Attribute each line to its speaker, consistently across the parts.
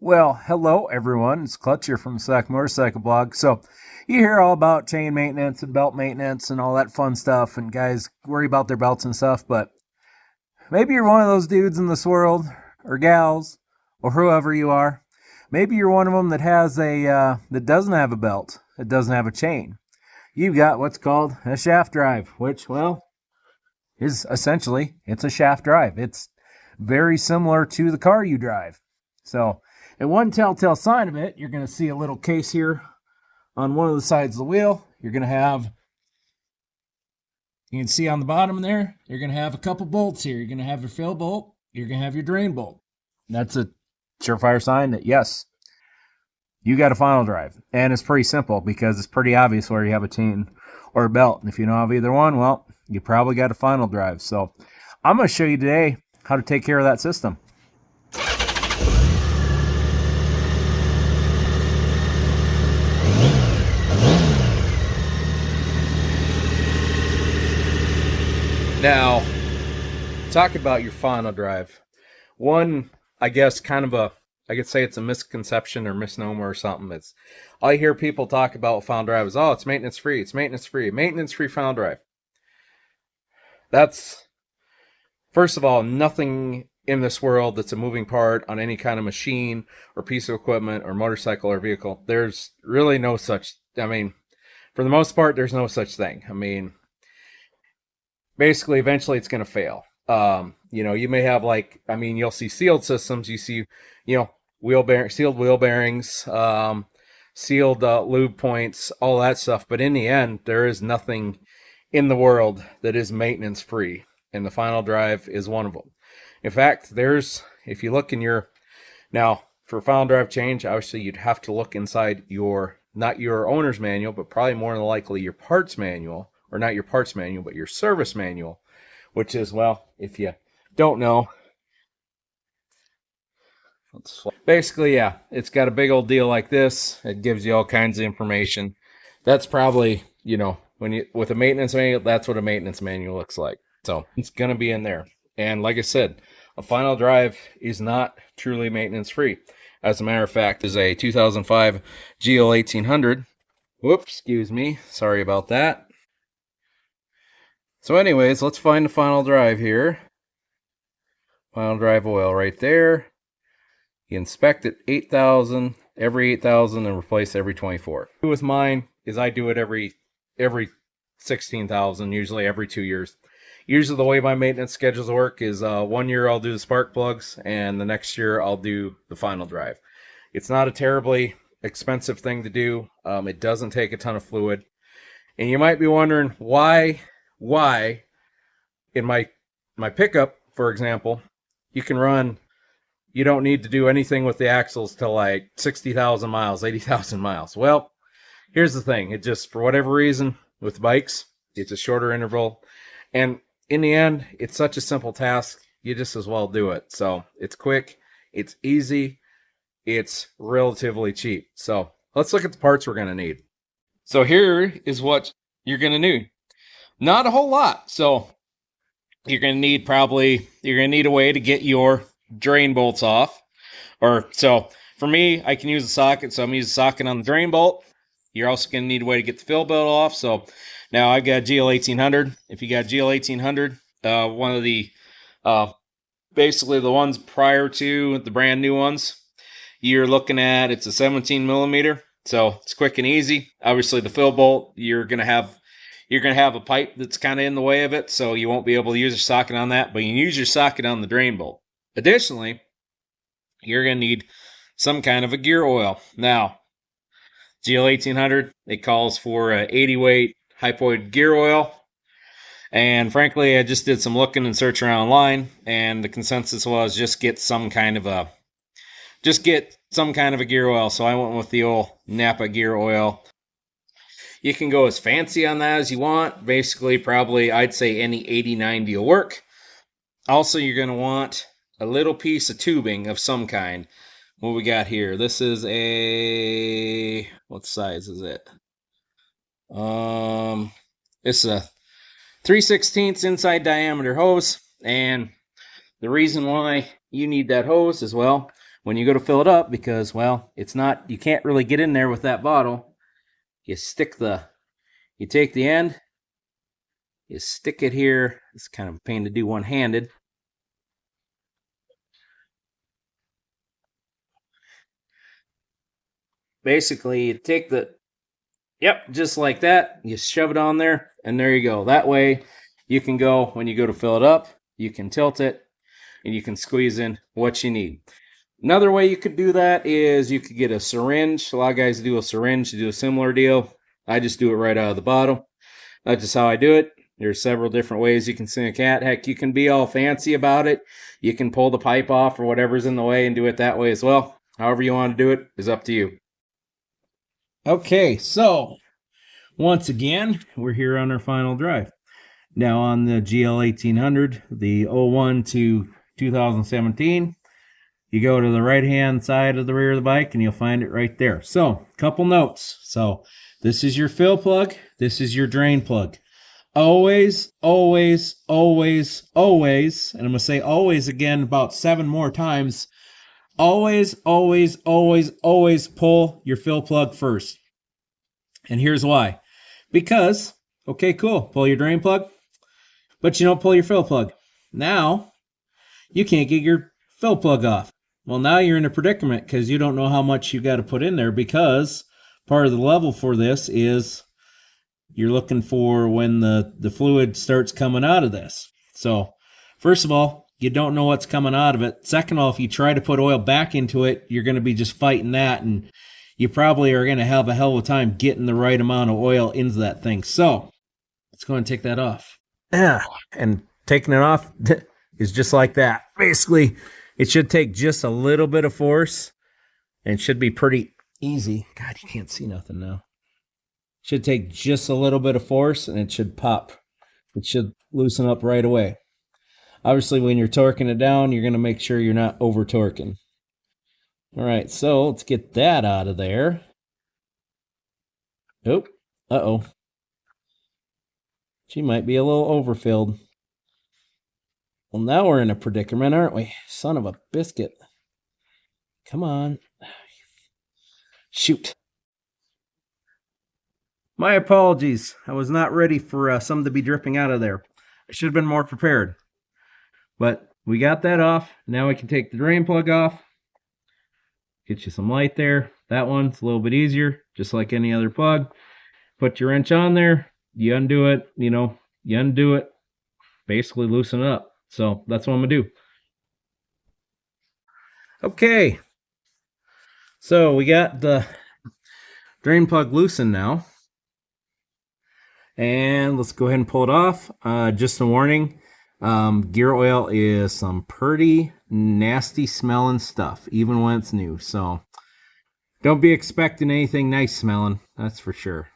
Speaker 1: Well, hello everyone. It's Clutch here from the Sack Motorcycle Blog. So, you hear all about chain maintenance and belt maintenance and all that fun stuff, and guys worry about their belts and stuff, but maybe you're one of those dudes in this world, or gals, or whoever you are. Maybe you're one of them that has that doesn't have a belt, that doesn't have a chain. You've got what's called a shaft drive, which, well, is essentially, it's a shaft drive. It's very similar to the car you drive. So, and one telltale sign of it, you're going to see a little case here on one of the sides of the wheel. You're going to have, you can see on the bottom there, you're going to have a couple bolts here. You're going to have your fill bolt. You're going to have your drain bolt. That's a surefire sign that, yes, you got a final drive. And it's pretty simple because it's pretty obvious where you have a chain or a belt. And if you don't have either one, well, you probably got a final drive. So I'm going to show you today how to take care of that system. Now, talk about your final drive. One, I guess, I could say it's a misconception or misnomer or something. It's, I hear people talk about final drive is, oh, it's maintenance free, maintenance free final drive. That's, first of all, nothing in this world that's a moving part on any kind of machine or piece of equipment or motorcycle or vehicle. There's really no such, for the most part, there's no such thing. Basically, eventually it's going to fail. You may have you'll see sealed systems, you see, sealed wheel bearings, sealed lube points, all that stuff. But in the end, there is nothing in the world that is maintenance free. And the final drive is one of them. In fact, if you look in now for final drive change, obviously you'd have to look inside not your owner's manual, but probably more than likely your parts manual. Or not your parts manual, but your service manual, which is, well, if you don't know, basically, yeah, it's got a big old deal like this. It gives you all kinds of information. That's probably, with a maintenance manual, that's what a maintenance manual looks like. So it's going to be in there. And like I said, a final drive is not truly maintenance free. As a matter of fact, is a 2005 GL 1800. Whoops, excuse me. Sorry about that. So anyways, let's find the final drive here. Final drive oil right there. You inspect it every 8,000 and replace every 24. With mine is I do it every 16,000, usually every 2 years. Usually the way my maintenance schedules work is 1 year I'll do the spark plugs and the next year I'll do the final drive. It's not a terribly expensive thing to do. It doesn't take a ton of fluid. And you might be wondering why in my pickup, for example, you don't need to do anything with the axles till like 60,000 miles, 80,000 miles. Well, here's the thing. It just, for whatever reason, with bikes, it's a shorter interval. And in the end, it's such a simple task, you just as well do it. So it's quick, it's easy, it's relatively cheap. So let's look at the parts we're going to need. So here is what you're going to need. Not a whole lot. So you're going to need a way to get your drain bolts off. So for me, I can use a socket. So I'm going to use a socket on the drain bolt. You're also going to need a way to get the fill bolt off. So now I've got a GL 1800. If you got GL 1800, one of the, basically the ones prior to the brand new ones, you're looking at, it's a 17 millimeter. So it's quick and easy. Obviously the fill bolt, you're going to have a pipe that's kind of in the way of it, so you won't be able to use your socket on that, but you can use your socket on the drain bolt. Additionally, you're going to need some kind of a gear oil. Now, GL 1800, it calls for an 80 weight hypoid gear oil, and frankly, I just did some looking and searching around online, and the consensus was just get some kind of a gear oil, so I went with the old Napa gear oil. You can go as fancy on that as you want. Basically, probably, I'd say any 80-90 will work. Also, you're going to want a little piece of tubing of some kind. What we got here? This is what size is it? It's a 3/16 inside diameter hose. And the reason why you need that hose is, well, when you go to fill it up, because, well, it's not, you can't really get in there with that bottle. You take the end, you stick it here. It's kind of a pain to do one-handed. Basically, you take yep, just like that. You shove it on there, and there you go. That way, you can go, when you go to fill it up, you can tilt it, and you can squeeze in what you need. Another way you could do that is you could get a syringe. A lot of guys do a syringe to do a similar deal. I just do it right out of the bottle. That's just how I do it. There's several different ways you can skin a cat. Heck, you can be all fancy about it. You can pull the pipe off or whatever's in the way and do it that way as well. However you want to do it is up to you. Okay, so once again, we're here on our final drive. Now on the GL 1800, the 01 to 2017, you go to the right-hand side of the rear of the bike and you'll find it right there. So, couple notes. So, this is your fill plug. This is your drain plug. Always, always, always, always, and I'm going to say always again about 7 more times, always, always, always, always pull your fill plug first. And here's why. Because, okay, cool, pull your drain plug, but you don't pull your fill plug. Now, you can't get your fill plug off. Well, now you're in a predicament because you don't know how much you got to put in there, because part of the level for this is you're looking for when the fluid starts coming out of this. So, first of all, you don't know what's coming out of it. Second of all, if you try to put oil back into it, you're going to be just fighting that, and you probably are going to have a hell of a time getting the right amount of oil into that thing. So, let's go and take that off. Yeah, and taking it off is just like that. Basically, it should take just a little bit of force, and it should be pretty easy. God, you can't see nothing now. Should take just a little bit of force, and it should pop. It should loosen up right away. Obviously, when you're torquing it down, you're going to make sure you're not over-torquing. All right, so let's get that out of there. Oh, uh-oh. She might be a little overfilled. Well, now we're in a predicament, aren't we? Son of a biscuit. Come on. Shoot. My apologies. I was not ready for some to be dripping out of there. I should have been more prepared. But we got that off. Now we can take the drain plug off. Get you some light there. That one's a little bit easier, just like any other plug. Put your wrench on there. You undo it, you undo it. Basically loosen it up. So that's what I'm going to do. Okay. So we got the drain plug loosened now. And let's go ahead and pull it off. Just a warning, gear oil is some pretty nasty smelling stuff, even when it's new. So don't be expecting anything nice smelling, that's for sure.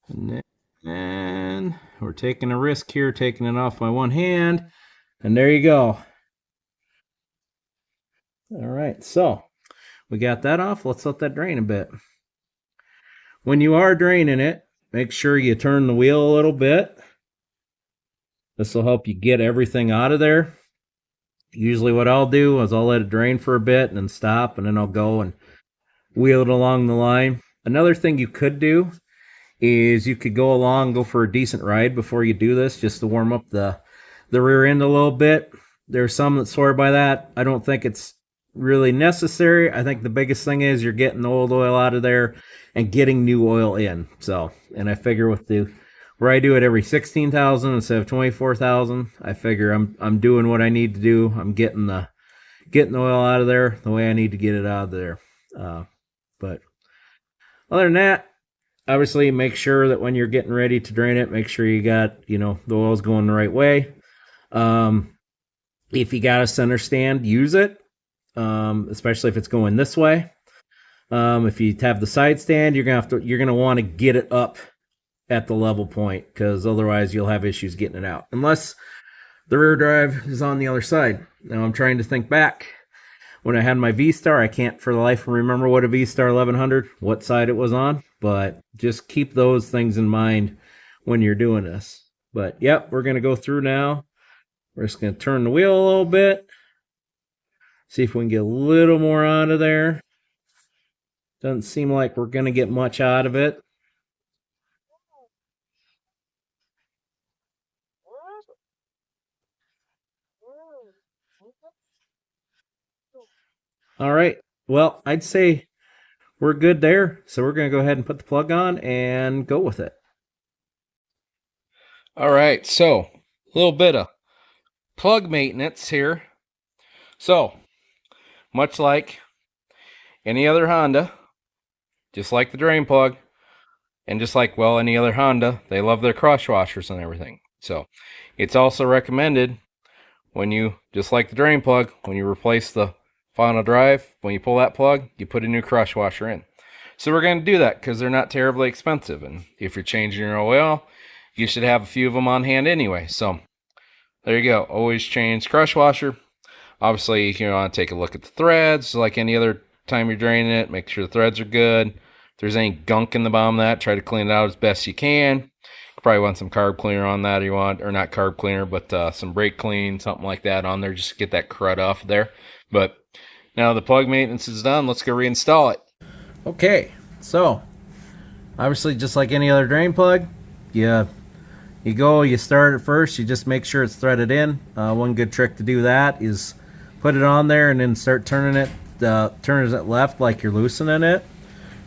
Speaker 1: And then we're taking a risk here, taking it off by one hand. And there you go. All right, so we got that off. Let's let that drain a bit. When you are draining it, make sure you turn the wheel a little bit. This will help you get everything out of there. Usually what I'll do is I'll let it drain for a bit and then stop, and then I'll go and wheel it along the line. Another thing you could do is you could go for a decent ride before you do this, just to warm up the rear end a little bit. There's some that swear by that. I don't think it's really necessary. I think the biggest thing is you're getting the old oil out of there and getting new oil in. So, and I figure with where I do it every 16,000 instead of 24,000, I figure I'm doing what I need to do. I'm getting the oil out of there the way I need to get it out of there. But other than that, obviously make sure that when you're getting ready to drain it, make sure you got, the oil's going the right way. If you got a center stand, use it. Especially if it's going this way. If you have the side stand, you're gonna want to get it up at the level point, because otherwise you'll have issues getting it out. Unless the rear drive is on the other side. Now I'm trying to think back. When I had my V-Star, I can't for the life remember what a V-Star 1100, what side it was on, but just keep those things in mind when you're doing this. But yep, we're gonna go through now. We're just gonna turn the wheel a little bit. See if we can get a little more out of there. Doesn't seem like we're going to get much out of it. All right. Well, I'd say we're good there. So we're going to go ahead and put the plug on and go with it. All right. So a little bit of plug maintenance here. So much like any other Honda, just like the drain plug, and just like, well, any other Honda, they love their cross washers and everything. So it's also recommended when you, just like the drain plug, when you replace the final drive, when you pull that plug, you put a new cross washer in. So we're going to do that because they're not terribly expensive. And if you're changing your oil, you should have a few of them on hand anyway. So there you go. Always change crush washer. Obviously, you want to take a look at the threads like any other time you're draining it. Make sure the threads are good. If there's any gunk in the bottom of that, try to clean it out as best you can. You probably want some carb cleaner on that, you want, or not carb cleaner, but some brake clean, something like that on there, just to get that crud off there. But now the plug maintenance is done. Let's go reinstall it. Okay, so obviously just like any other drain plug, you start it first. You just make sure it's threaded in. One good trick to do that is put it on there and then start turning it left like you're loosening it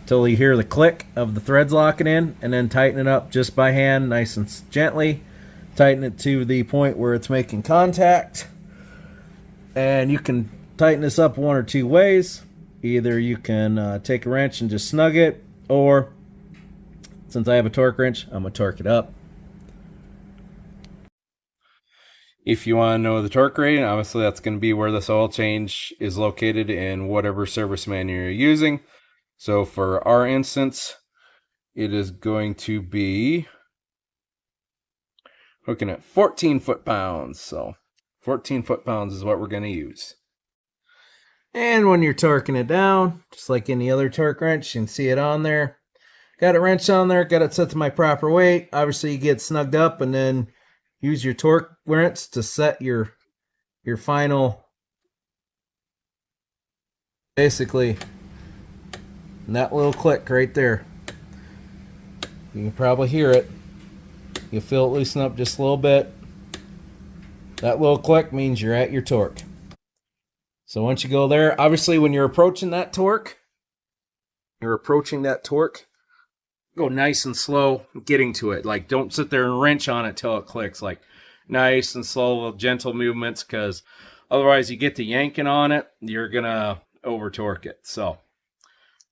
Speaker 1: until you hear the click of the threads locking in, and then tighten it up just by hand, nice and gently. Tighten it to the point where it's making contact. And you can tighten this up one or two ways. Either you can take a wrench and just snug it, or since I have a torque wrench, I'm going to torque it up. If you want to know the torque rating, obviously that's going to be where this oil change is located in whatever service manual you're using. So for our instance, it is going to be looking at 14 foot-pounds. So 14 foot-pounds is what we're going to use. And when you're torquing it down, just like any other torque wrench, you can see it on there. Got a wrench on there, got it set to my proper weight. Obviously you get snugged up, and then use your torque wrench to set your final, basically that little click right there. You can probably hear it. You feel it loosen up just a little bit. That little click means you're at your torque. So once you go there, obviously when you're approaching that torque, go nice and slow getting to it. Like, don't sit there and wrench on it till it clicks. Like, nice and slow, gentle movements, because otherwise you get to yanking on it, you're going to over torque it. So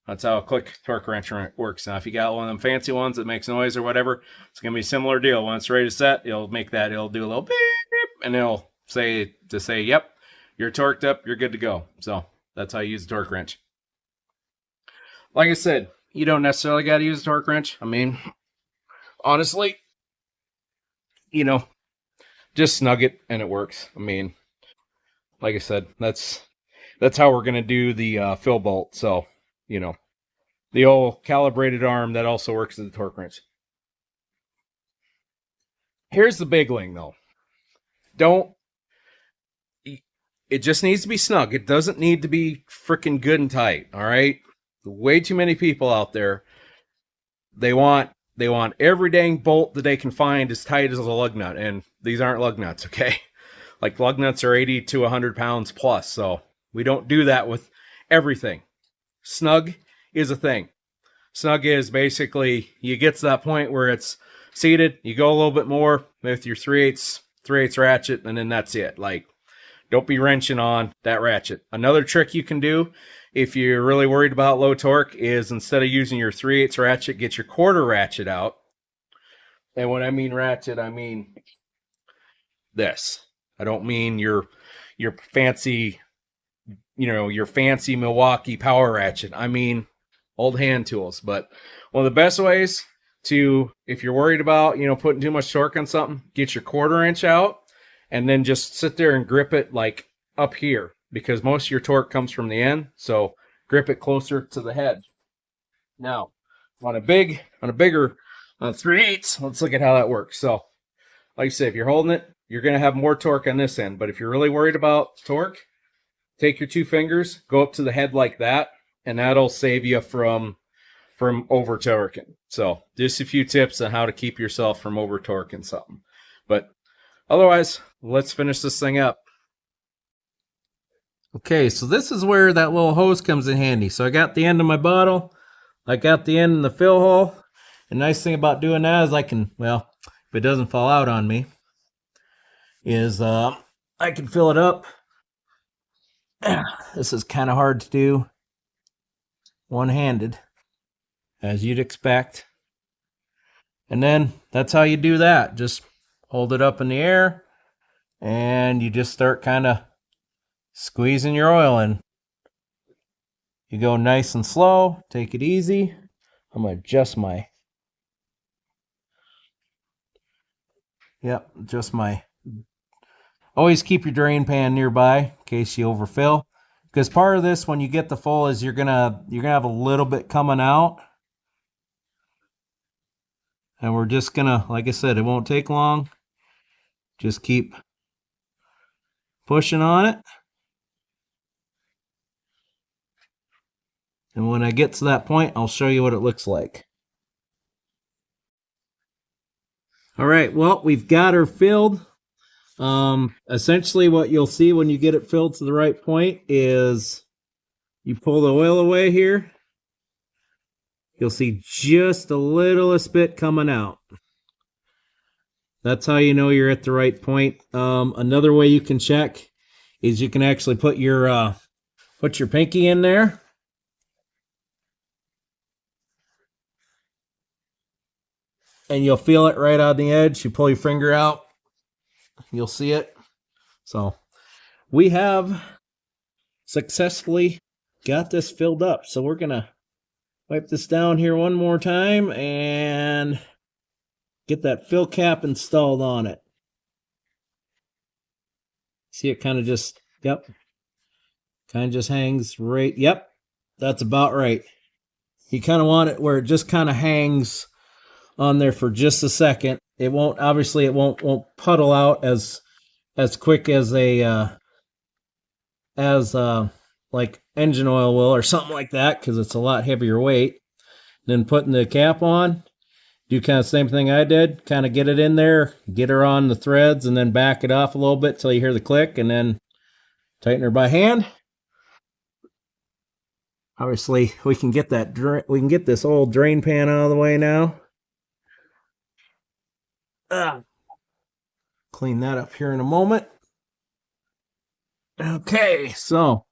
Speaker 1: that's how a quick torque wrench works. Now, if you got one of them fancy ones that makes noise or whatever, it's going to be a similar deal. When it's ready to set, it'll do a little beep, and it'll say, yep, you're torqued up, you're good to go. So that's how you use the torque wrench. Like I said, you don't necessarily got to use a torque wrench. I mean, honestly, just snug it and it works. I mean, like I said, that's how we're going to do the fill bolt. So, the old calibrated arm that also works as a torque wrench. Here's the big thing, though. It just needs to be snug. It doesn't need to be freaking good and tight, all right? Way too many people out there, they want every dang bolt that they can find as tight as a lug nut, and these aren't lug nuts, okay? Like, lug nuts are 80 to 100 pounds plus, so we don't do that with everything. Snug is a thing. Snug is basically, you get to that point where it's seated, you go a little bit more with your 3/8 ratchet, and then that's it. Like, don't be wrenching on that ratchet. Another trick you can do if you're really worried about low torque is, instead of using your 3/8 ratchet, get your quarter ratchet out. And when I mean ratchet, I mean this. I don't mean your fancy, your fancy Milwaukee power ratchet. I mean old hand tools. But one of the best ways to, if you're worried about, putting too much torque on something, get your 1/4 inch out and then just sit there and grip it like up here, because most of your torque comes from the end. So grip it closer to the head. Now, on a bigger 3/8, let's look at how that works. So, like I said, if you're holding it, you're going to have more torque on this end. But if you're really worried about torque, take your two fingers, go up to the head like that, and that'll save you from over torquing. So just a few tips on how to keep yourself from over torquing something. But otherwise, let's finish this thing up. Okay, so this is where that little hose comes in handy. So I got the end of my bottle, I got the end in the fill hole. The nice thing about doing that is I can, well, if it doesn't fall out on me, is I can fill it up. This is kind of hard to do one-handed, as you'd expect. And then that's how you do that. Just hold it up in the air, and you just start kind of squeezing your oil in. You go nice and slow, take it easy. I'm going to adjust my, always keep your drain pan nearby in case you overfill. Because part of this, when you get the full, is you're gonna have a little bit coming out. And we're just gonna, like I said, it won't take long. Just keep pushing on it. And when I get to that point, I'll show you what it looks like. All right, well, we've got her filled. Essentially what you'll see when you get it filled to the right point is you pull the oil away here. You'll see just a littlest bit coming out. That's how you know you're at the right point. Another way you can check is you can actually put your pinky in there. And you'll feel it right on the edge. You pull your finger out, you'll see it. So we have successfully got this filled up. So we're going to wipe this down here one more time and get that fill cap installed on it. See, it kind of just, kind of just hangs right. Yep, that's about right. You kind of want it where it just kind of hangs on there for just a second. It won't, obviously it won't puddle out as quick as like engine oil will or something like that, because it's a lot heavier weight. Then putting the cap on, do kind of the same thing I did, kind of get it in there, get her on the threads, and then back it off a little bit till you hear the click, and then tighten her by hand. Obviously we can get this old drain pan out of the way now. Clean that up here in a moment. Okay, so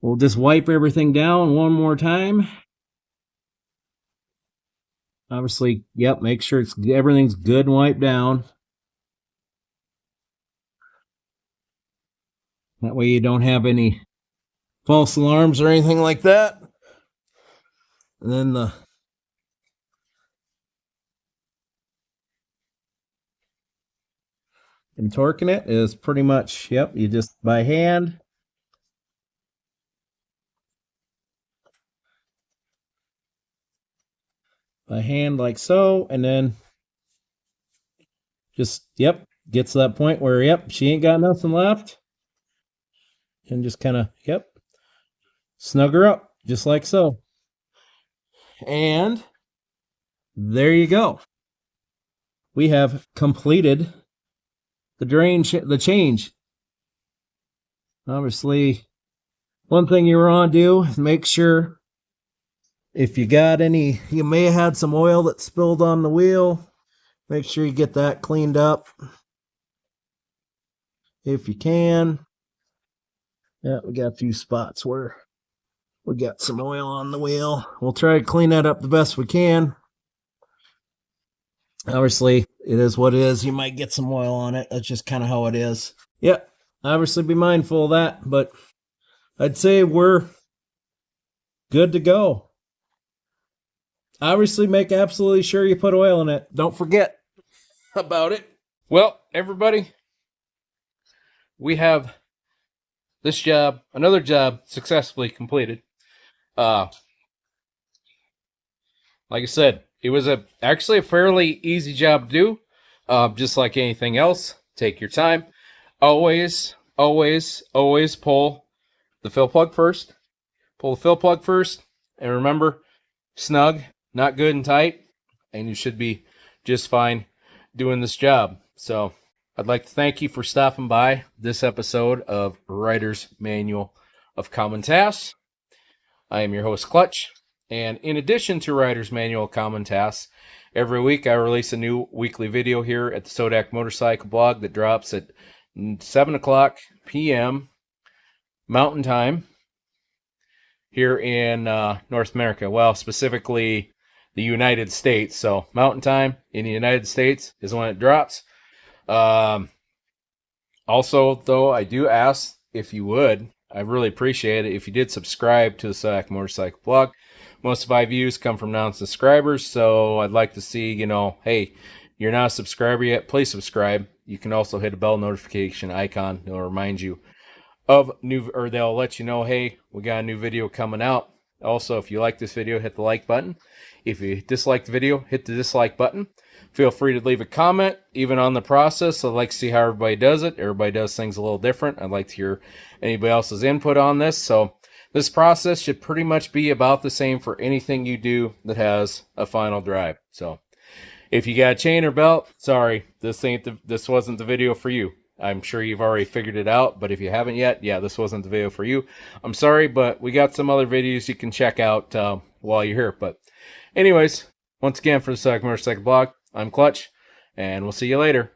Speaker 1: we'll just wipe everything down one more time. Obviously, make sure everything's good and wiped down. That way you don't have any false alarms or anything like that. And then and torquing it is pretty much, you just by hand. By hand like so, and then just, gets to that point where, she ain't got nothing left. And just kind of, snug her up, just like so. And there you go. We have completed the change. Obviously, one thing you want to do is make sure if you got any, you may have had some oil that spilled on the wheel. Make sure you get that cleaned up if you can. Yeah, we got a few spots where we got some oil on the wheel. We'll try to clean that up the best we can. Obviously, it is what it is. You might get some oil on it. That's just kind of how it is. Obviously be mindful of that, but I'd say we're good to go. Obviously, make absolutely sure you put oil in it. Don't forget about it. Well, everybody, we have this job, another job successfully completed. Like I said, it was actually a fairly easy job to do. Just like anything else, take your time. Always pull the fill plug first. Pull the fill plug first. And remember, snug, not good and tight. And you should be just fine doing this job. So I'd like to thank you for stopping by this episode of Rider's Manual of Common Tasks. I am your host, Clutch. And in addition to Rider's Manual of Common Tasks, every week I release a new weekly video here at the Sodak Motorcycle blog that drops at 7 o'clock p.m. Mountain Time here in North America. Well, specifically the United States. So Mountain Time in the United States is when it drops. Also, though, I do ask if you would, I really appreciate it if you did subscribe to the Sodak Motorcycle blog. Most of my views come from non-subscribers, so I'd like to see, hey, you're not a subscriber yet, please subscribe. You can also hit a bell notification icon. It'll remind you of they'll let you know, hey, we got a new video coming out. Also, if you like this video, hit the like button. If you dislike the video, hit the dislike button. Feel free to leave a comment, even on the process. I'd like to see how everybody does it. Everybody does things a little different. I'd like to hear anybody else's input on this. So this process should pretty much be about the same for anything you do that has a final drive. So if you got a chain or belt, sorry, this wasn't the video for you. I'm sure you've already figured it out, but if you haven't yet, yeah, this wasn't the video for you. I'm sorry, but we got some other videos you can check out while you're here. But anyways, once again, for the Sodak Motorcycle blog, I'm Clutch, and we'll see you later.